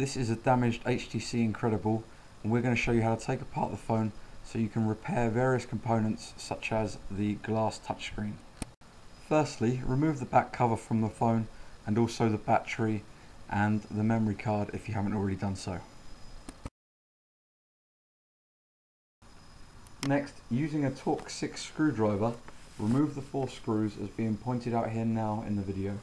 This is a damaged HTC Incredible, and we're going to show you how to take apart the phone so you can repair various components such as the glass touchscreen. Firstly, remove the back cover from the phone and also the battery and the memory card if you haven't already done so. Next, using a Torx 6 screwdriver, remove the 4 screws as being pointed out here now in the video.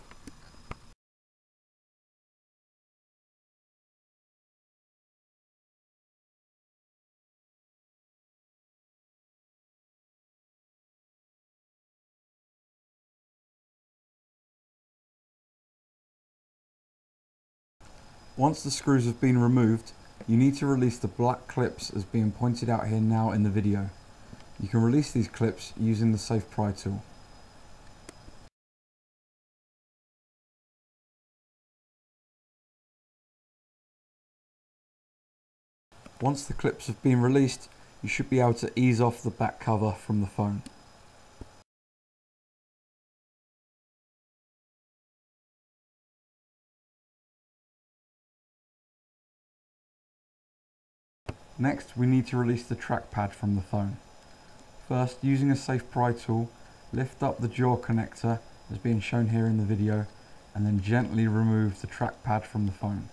Once the screws have been removed, you need to release the black clips as being pointed out here now in the video. You can release these clips using the safe pry tool. Once the clips have been released, you should be able to ease off the back cover from the phone. Next, we need to release the trackpad from the phone. First, using a safe pry tool, lift up the jaw connector as being shown here in the video, and then gently remove the trackpad from the phone.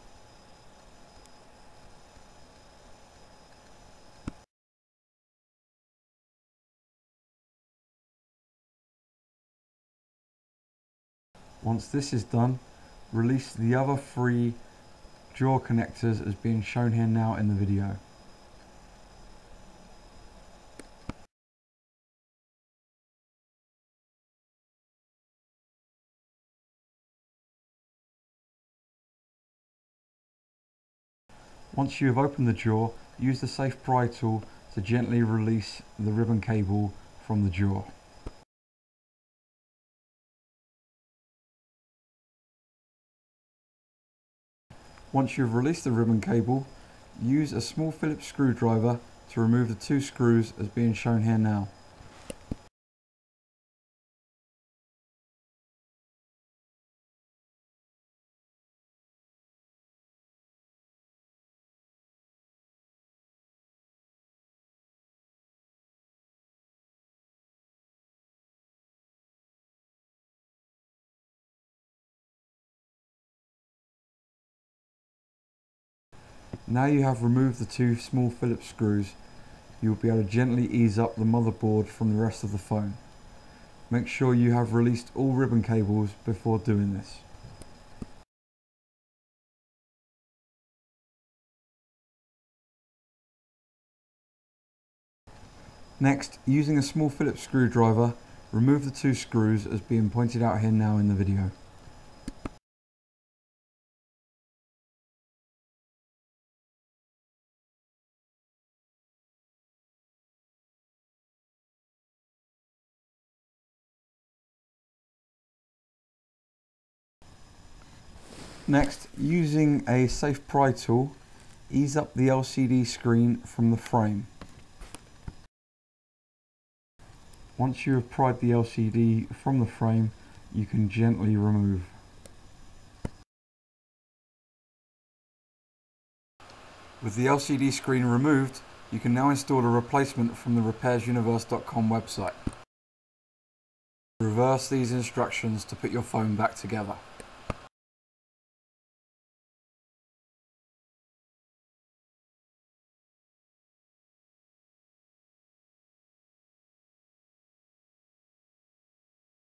Once this is done, release the other 3 jaw connectors as being shown here now in the video. Once you have opened the jaw, use the safe pry tool to gently release the ribbon cable from the jaw. Once you have released the ribbon cable, use a small Phillips screwdriver to remove the 2 screws as being shown here now. Now you have removed the 2 small Phillips screws, you will be able to gently ease up the motherboard from the rest of the phone. Make sure you have released all ribbon cables before doing this. Next, using a small Phillips screwdriver, remove the 2 screws as being pointed out here now in the video. Next, using a safe pry tool, ease up the LCD screen from the frame. Once you have pried the LCD from the frame, you can gently remove. With the LCD screen removed, you can now install a replacement from the repairsuniverse.com website. Reverse these instructions to put your phone back together.